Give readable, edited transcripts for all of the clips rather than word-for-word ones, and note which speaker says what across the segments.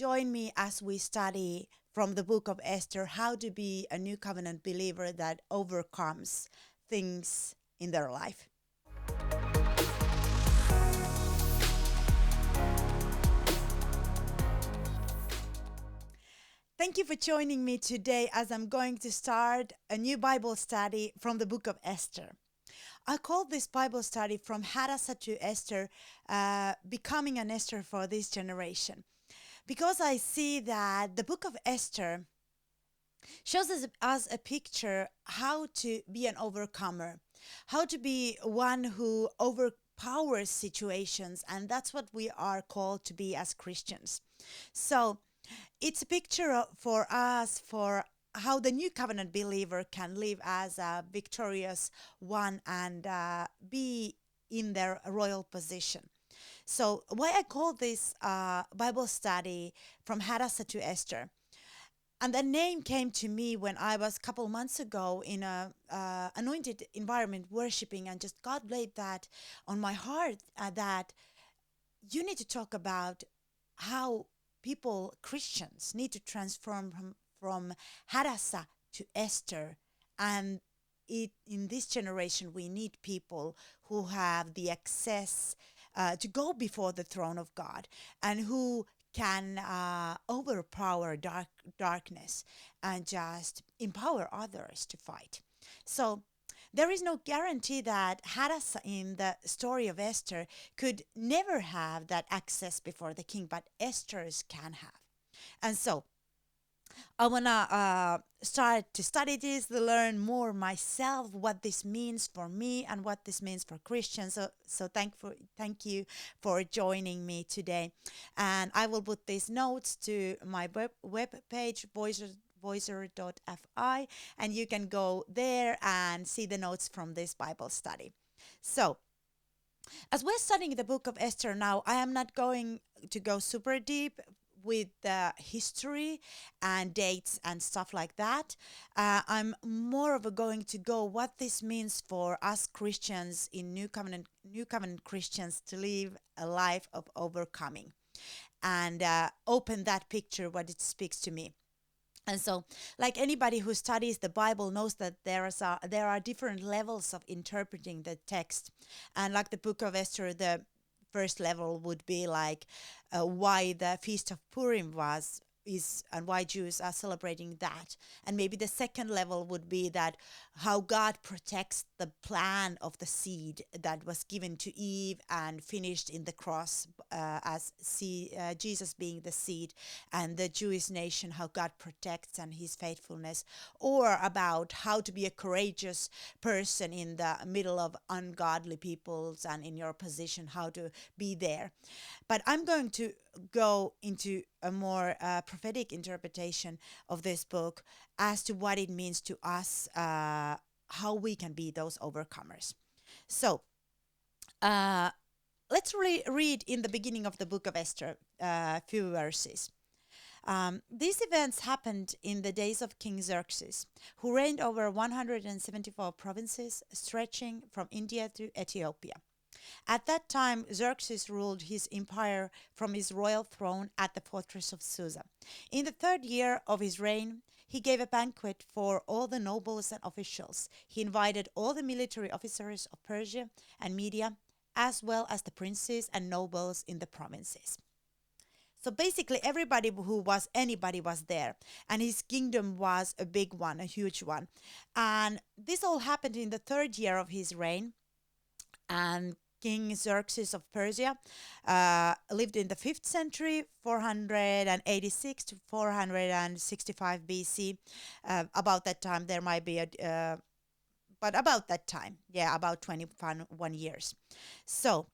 Speaker 1: join me as we study from the book of Esther how to be a new covenant believer that overcomes things in their life. Thank you for joining me today as I'm going to start a new Bible study from the book of Esther. I call this Bible study From Hadassah to Esther, becoming an Esther for this generation, because I see that the book of Esther shows us a picture how to be an overcomer, how to be one who overpowers situations, and that's what we are called to be as Christians. So it's a picture for us for how the new covenant believer can live as a victorious one and be in their royal position. So why I call this Bible study From Hadassah to Esther, and the name came to me when I was a couple months ago in a anointed environment worshiping, and just God laid that on my heart that you need to talk about how people, Christians, need to transform from Hadassah to Esther. And in this generation, we need people who have the access to go before the throne of God and who can overpower darkness and just empower others to fight. So there is no guarantee that Hadassah in the story of Esther could never have that access before the king, but Esther's can have. And so I want to start to study this, to learn more myself, what this means for me and what this means for Christians. So thank you for joining me today. And I will put these notes to my web page, voicer.fi, and you can go there and see the notes from this Bible study. So, as we're studying the book of Esther now, I am not going to go super deep with the history and dates and stuff like that. I'm more of a going to go what this means for us Christians in New Covenant Christians to live a life of overcoming, and open that picture what it speaks to me. And so, like anybody who studies the Bible knows that there are different levels of interpreting the text. And like the book of Esther, the first level would be like why the Feast of Purim is and why Jews are celebrating that. And maybe the second level would be that how God protects the plan of the seed that was given to Eve and finished in the cross, Jesus being the seed, and the Jewish nation, how God protects and his faithfulness, or about how to be a courageous person in the middle of ungodly peoples and in your position, how to be there. But I'm going to go into a more prophetic interpretation of this book as to what it means to us, how we can be those overcomers. So, uh, let's read in the beginning of the book of Esther a few verses. These events happened in the days of King Xerxes, who reigned over 174 provinces, stretching from India to Ethiopia. At that time, Xerxes ruled his empire from his royal throne at the fortress of Susa. In the third year of his reign, he gave a banquet for all the nobles and officials. He invited all the military officers of Persia and Media, as well as the princes and nobles in the provinces. So basically, everybody who was anybody was there, and his kingdom was a big one, a huge one. And this all happened in the third year of his reign. And King Xerxes of Persia lived in the 5th century, 486 to 465 BC. About that time, there might be but about that time, yeah, about 21 years. So,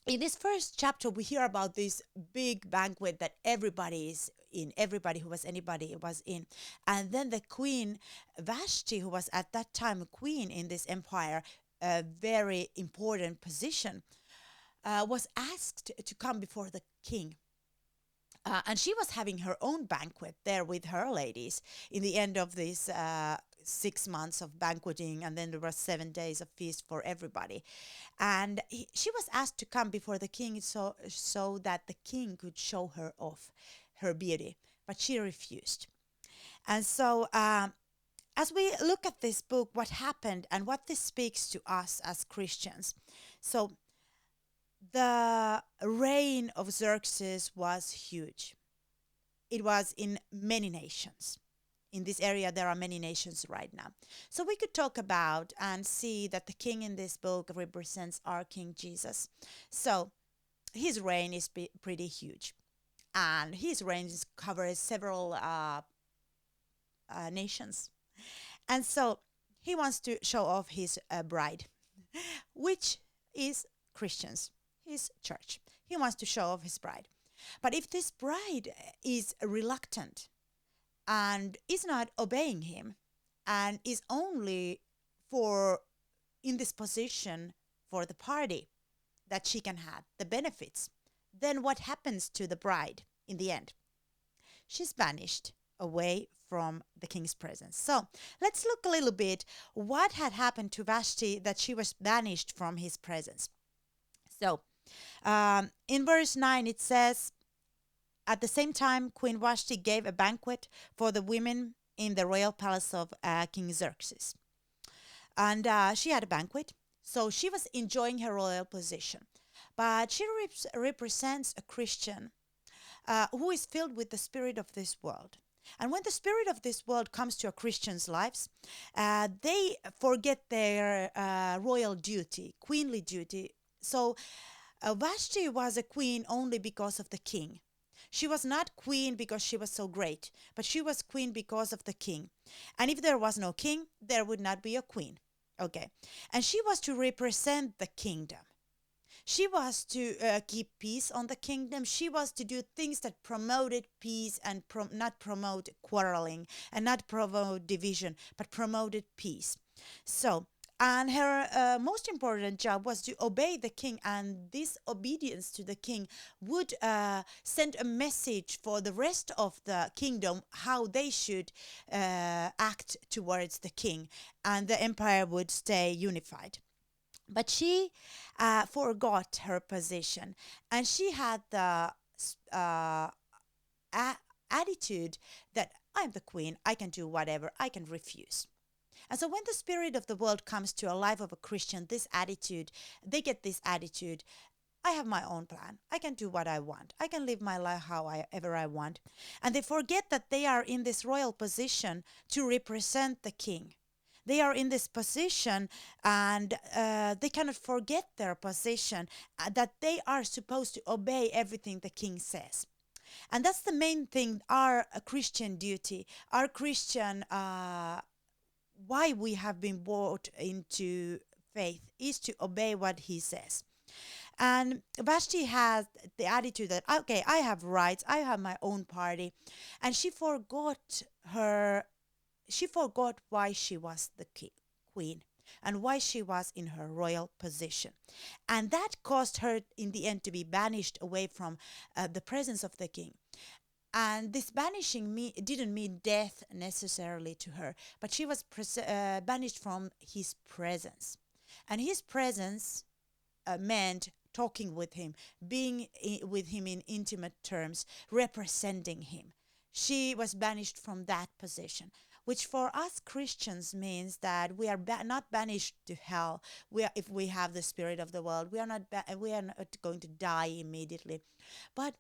Speaker 1: in this first chapter, we hear about this big banquet that everybody is in, everybody who was anybody was in. And then the queen Vashti, who was at that time a queen in this empire, a very important position, was asked to come before the king. And she was having her own banquet there with her ladies in the end of these 6 months of banqueting, and then there were 7 days of feast for everybody. And she was asked to come before the king so that the king could show her off. her beauty, but she refused. And so, as we look at this book, what happened and what this speaks to us as Christians. So, the reign of Xerxes was huge. It was in many nations. In this area, there are many nations right now. So we could talk about and see that the king in this book represents our King Jesus. So his reign is pretty huge. And his reign covers several nations. And so he wants to show off his bride, which is Christians, his church. He wants to show off his bride. But if this bride is reluctant and is not obeying him and is only for in this position for the party that she can have the benefits, then what happens to the bride in the end? She's banished away from the king's presence. So let's look a little bit what had happened to Vashti that she was banished from his presence. So in verse 9 it says, at the same time, Queen Vashti gave a banquet for the women in the royal palace of King Xerxes. And she had a banquet, so she was enjoying her royal position. But she represents a Christian who is filled with the spirit of this world. And when the spirit of this world comes to a Christian's lives, they forget their royal duty, queenly duty. So Vashti was a queen only because of the king. She was not queen because she was so great, but she was queen because of the king. And if there was no king, there would not be a queen. Okay. And she was to represent the kingdom. She was to keep peace on the kingdom. She was to do things that promoted peace and not promote quarreling and not promote division, but promoted peace. So, and her most important job was to obey the king, and this obedience to the king would send a message for the rest of the kingdom how they should act towards the king, and the empire would stay unified. But she forgot her position, and she had the attitude that I'm the queen, I can do whatever, I can refuse. And so when the spirit of the world comes to a life of a Christian, they get this attitude, I have my own plan. I can do what I want. I can live my life however I want. And they forget that they are in this royal position to represent the king. They are in this position and they cannot forget their position, that they are supposed to obey everything the king says. And that's the main thing, our Christian duty, our Christian why we have been brought into faith is to obey what he says. And Vashti has the attitude that, okay, I have rights, I have my own party. And she forgot why she was the queen and why she was in her royal position. And that caused her in the end to be banished away from the presence of the king. And this banishing didn't mean death necessarily to her, but she was banished from his presence. And his presence meant talking with him, being with him in intimate terms, representing him. She was banished from that position, which for us Christians means that we are not banished to hell. If we have the spirit of the world, we are not going to die immediately, but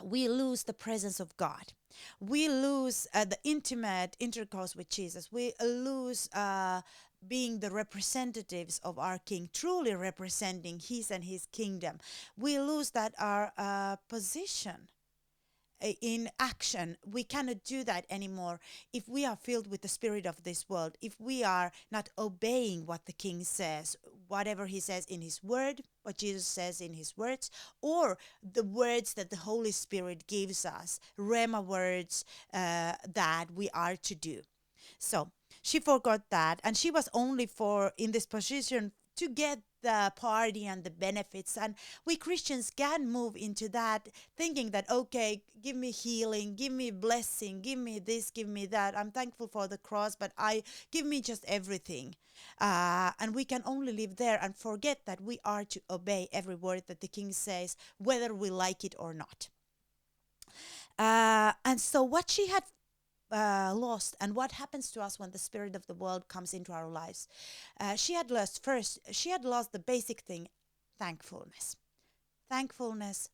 Speaker 1: we lose the presence of God. We lose the intimate intercourse with Jesus. We lose being the representatives of our King, truly representing His and His kingdom. We lose that our position in action. We cannot do that anymore if we are filled with the spirit of this world, if we are not obeying what the King says, whatever he says in his word, what Jesus says in his words, or the words that the Holy Spirit gives us, Rhema words that we are to do. So she forgot that, and she was only in this position to get the party and the benefits. And we Christians can move into that thinking that, okay, give me healing, give me blessing, give me this, give me that. I'm thankful for the cross, but give me just everything. And we can only live there and forget that we are to obey every word that the King says, whether we like it or not. And so what she had lost, and what happens to us when the spirit of the world comes into our lives, she had lost first, she had lost the basic thing, thankfulness. Thankfulness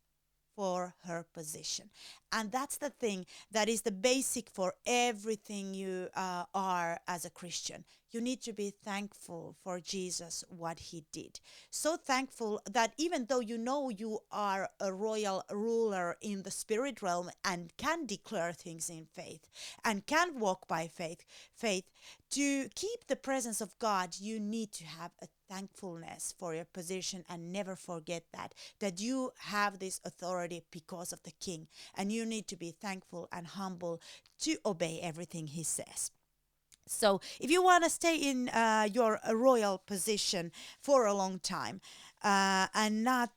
Speaker 1: for her position. And that's the thing that is the basic for everything you are as a Christian. You need to be thankful for Jesus, what he did. So thankful that even though you know you are a royal ruler in the spirit realm and can declare things in faith and can walk by faith, to keep the presence of God, you need to have a thankfulness for your position and never forget that you have this authority because of the king, and you need to be thankful and humble to obey everything he says. So if you want to stay in your royal position for a long time and not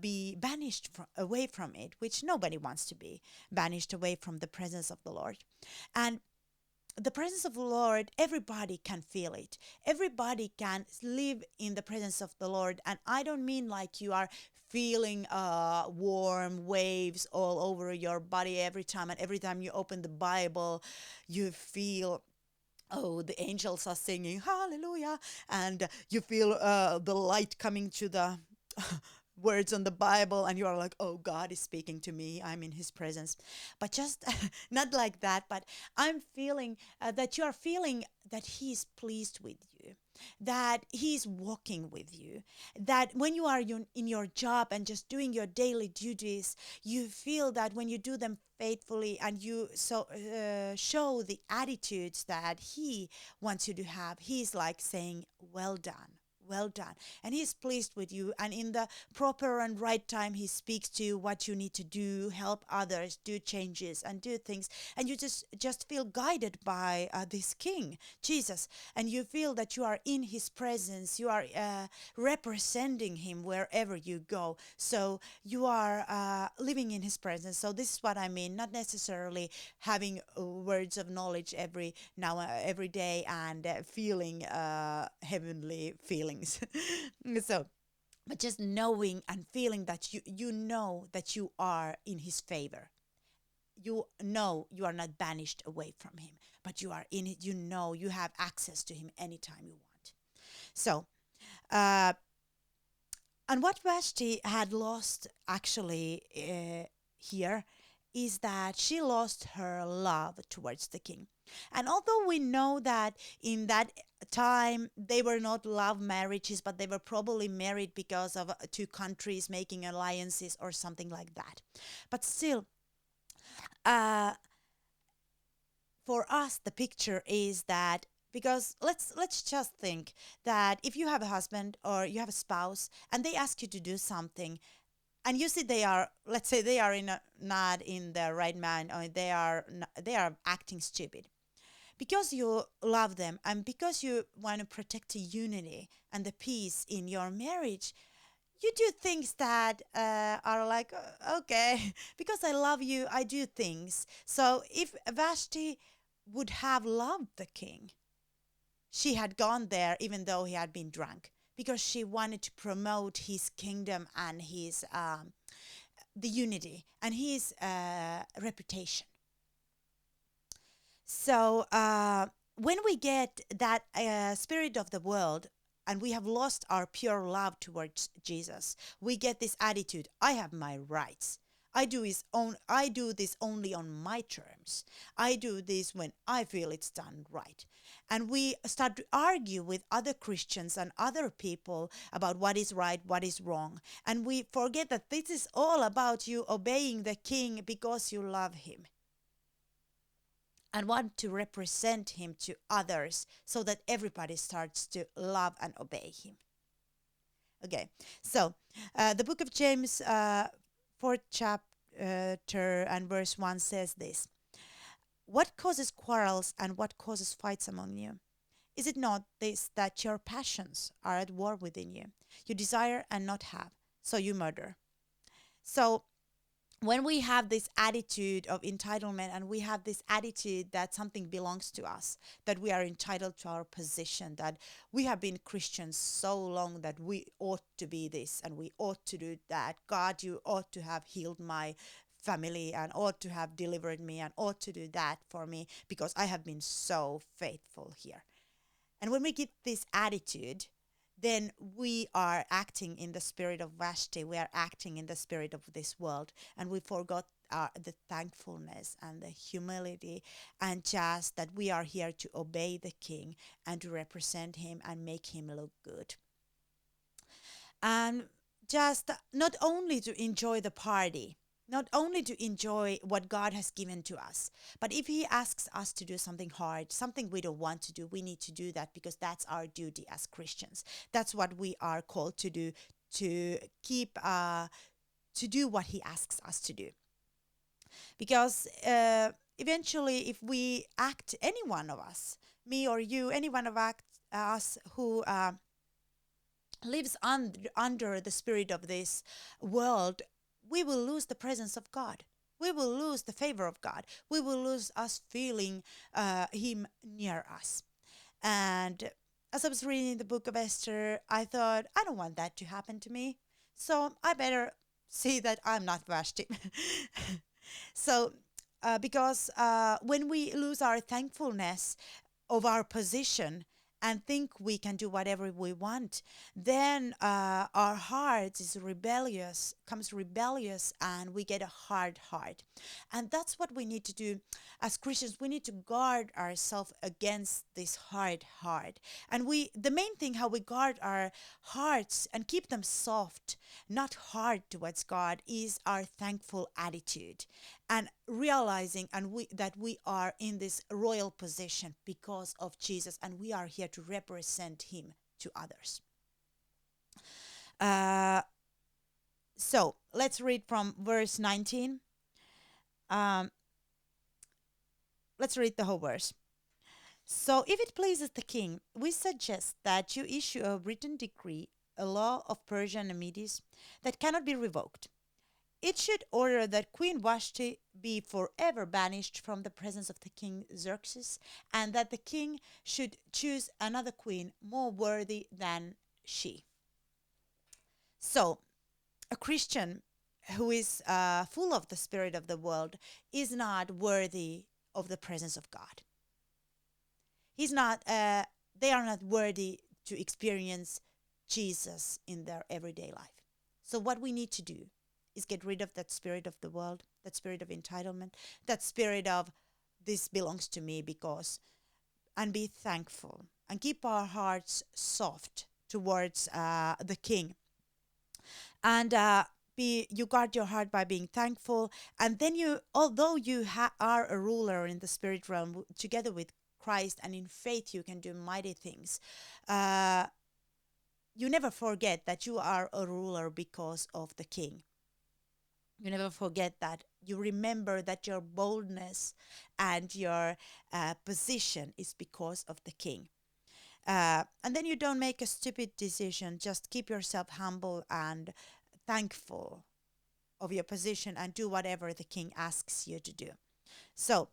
Speaker 1: be banished away from it, which nobody wants to be banished away from the presence of the Lord, and the presence of the Lord, everybody can feel it. Everybody can live in the presence of the Lord. And I don't mean like you are feeling warm waves all over your body every time. And every time you open the Bible, you feel, oh, the angels are singing hallelujah. And you feel the light coming to the words on the Bible, and you are like, oh, God is speaking to me. I'm in his presence. But just not like that, but I'm feeling that you are feeling that he's pleased with you, that he's walking with you, that when you are in your job and just doing your daily duties, you feel that when you do them faithfully and you show the attitudes that he wants you to have, he's like saying, well done. Well done. And he's pleased with you. And in the proper and right time, he speaks to you what you need to do, help others, do changes and do things. And you just feel guided by this King, Jesus. And you feel that you are in his presence. You are representing him wherever you go. So you are living in his presence. So this is what I mean. Not necessarily having words of knowledge every day and feeling heavenly feelings. So, but just knowing and feeling that you know that you are in his favor. You know you are not banished away from him, but you are in it. You know you have access to him anytime you want. So, uh, and what Vashti had lost actually here is that she lost her love towards the king. And although we know that in that time they were not love marriages, but they were probably married because of two countries making alliances or something like that. But still, uh, for us, the picture is that, because let's just think that if you have a husband or you have a spouse and they ask you to do something, and you see they are, let's say they are not in the right mind, or they are acting stupid, because you love them and because you want to protect the unity and the peace in your marriage, you do things that are like, okay, because I love you, I do things. So if Vashti would have loved the king, she had gone there even though he had been drunk, because she wanted to promote his kingdom and his the unity and his reputation. So when we get that spirit of the world and we have lost our pure love towards Jesus, we get this attitude: I have my rights. I do this only on my terms. I do this when I feel it's done right. And we start to argue with other Christians and other people about what is right, what is wrong. And we forget that this is all about you obeying the king because you love him and want to represent him to others, so that everybody starts to love and obey him. Okay, so the book of James, fourth chapter and verse 1 says this: what causes quarrels and what causes fights among you? Is it not this, that your passions are at war within you? You desire and not have, so you murder. So when we have this attitude of entitlement and we have this attitude that something belongs to us, that we are entitled to our position, that we have been Christians so long that we ought to be this and we ought to do that. God, you ought to have healed my family and ought to have delivered me and ought to do that for me because I have been so faithful here. And when we get this attitude, then we are acting in the spirit of Vashti. We are acting in the spirit of this world, and we forgot the thankfulness and the humility, and just that we are here to obey the king and to represent him and make him look good. And just not only to enjoy the party, not only to enjoy what God has given to us, but if He asks us to do something hard, something we don't want to do, we need to do that because that's our duty as Christians. That's what we are called to do, to keep, to do what He asks us to do. Because eventually, if we act, any one of us, me or you, any one of us who lives under the spirit of this world, we will lose the presence of God. We will lose the favor of God. We will lose us feeling Him near us. And as I was reading the book of Esther, I thought, I don't want that to happen to me. So I better see that I'm not Vashti. So, because when we lose our thankfulness of our position and think we can do whatever we want, then our heart is rebellious, comes rebellious, and we get a hard heart. And that's what we need to do as Christians. We need to guard ourselves against this hard heart. And the main thing how we guard our hearts and keep them soft, not hard towards God, is our thankful attitude and realizing that we are in this royal position because of Jesus, and we are here to represent Him to others. So let's read from verse 19. Let's read the whole verse. So if it pleases the king, we suggest that you issue a written decree, a law of Persia and Medes, that cannot be revoked. It should order that Queen Vashti be forever banished from the presence of the king Xerxes, and that the king should choose another queen more worthy than she. So, a Christian who is full of the spirit of the world is not worthy of the presence of God. He's not. They are not worthy to experience Jesus in their everyday life. So, what we need to do is get rid of that spirit of the world, that spirit of entitlement, that spirit of this belongs to me because, and be thankful and keep our hearts soft towards the King. And you guard your heart by being thankful, and then you, although you are a ruler in the spirit realm together with Christ, and in faith you can do mighty things. You never forget that you are a ruler because of the King. You never forget that. You remember that your boldness and your position is because of the King. And then you don't make a stupid decision. Just keep yourself humble and thankful of your position and do whatever the King asks you to do. So,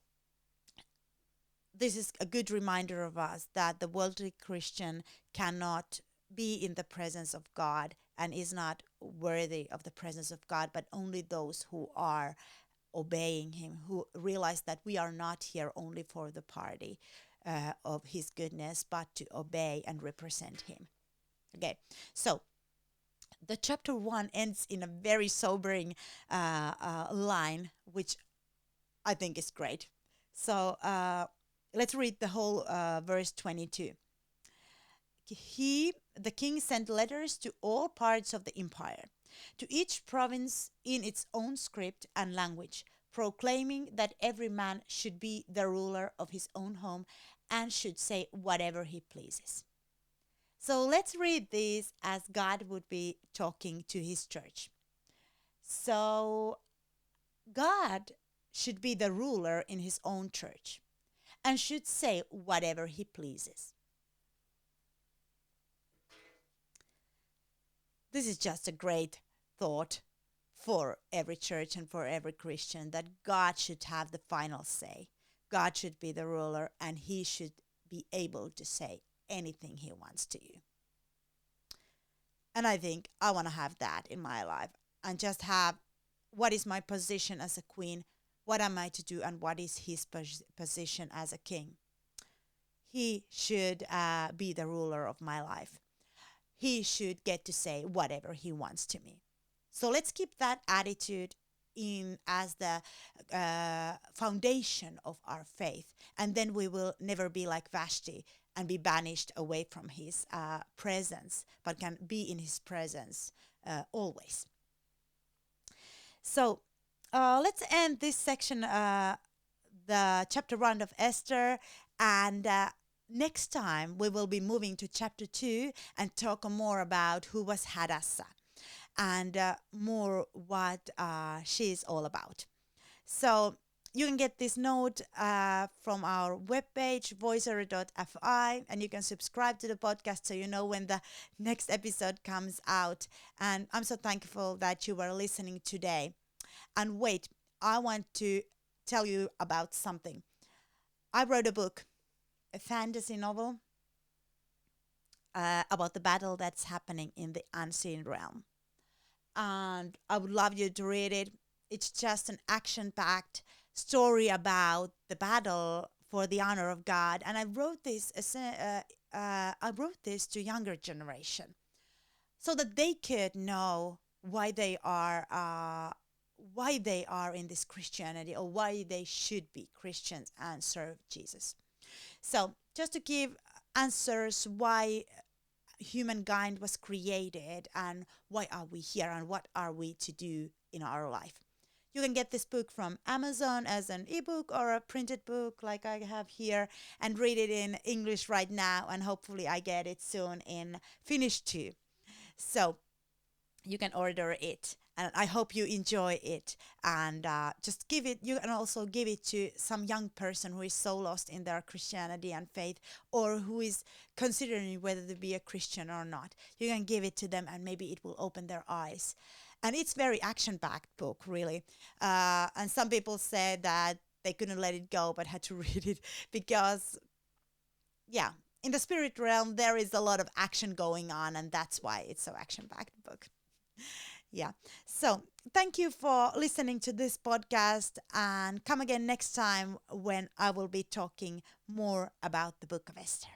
Speaker 1: this is a good reminder of us that the worldly Christian cannot be in the presence of God and is not worthy of the presence of God, but only those who are obeying Him, who realize that we are not here only for the party of His goodness, but to obey and represent Him. Okay, so the chapter 1 ends in a very sobering line, which I think is great. So let's read the whole verse 22. The king sent letters to all parts of the empire, to each province in its own script and language, proclaiming that every man should be the ruler of his own home and should say whatever he pleases. So let's read this as God would be talking to His church. So God should be the ruler in His own church and should say whatever He pleases. This is just a great thought for every church and for every Christian, that God should have the final say. God should be the ruler, and He should be able to say anything He wants to you. And I think I want to have that in my life and just have what is my position as a queen, what am I to do, and what is his position as a king. He should be the ruler of my life. He should get to say whatever he wants to me. So let's keep that attitude in as the foundation of our faith, and then we will never be like Vashti and be banished away from his presence, but can be in his presence always. So let's end this section, the chapter 1 of Esther, and next time we will be moving to chapter 2 and talk more about who was Hadassah and more what she's all about. So you can get this note from our webpage, voiceover.fi, and you can subscribe to the podcast so you know when the next episode comes out. And I'm so thankful that you were listening today. And wait, I want to tell you about something. I wrote a book, a fantasy novel about the battle that's happening in the unseen realm. And I would love you to read it. It's just an action-packed story about the battle for the honor of God. And I wrote this to younger generation so that they could know why they are in this Christianity, or why they should be Christians and serve Jesus. So just to give answers why humankind was created and why are we here and what are we to do in our life. You can get this book from Amazon as an ebook or a printed book like I have here, and read it in English right now, and hopefully I get it soon in Finnish too. So you can order it, and I hope you enjoy it, and just give it. You can also give it to some young person who is so lost in their Christianity and faith, or who is considering whether to be a Christian or not. You can give it to them, and maybe it will open their eyes. And it's very action-packed book, really. And some people said that they couldn't let it go but had to read it because, yeah, in the spirit realm there is a lot of action going on, and that's why it's so action-packed book. Yeah. So thank you for listening to this podcast, and come again next time when I will be talking more about the book of Esther.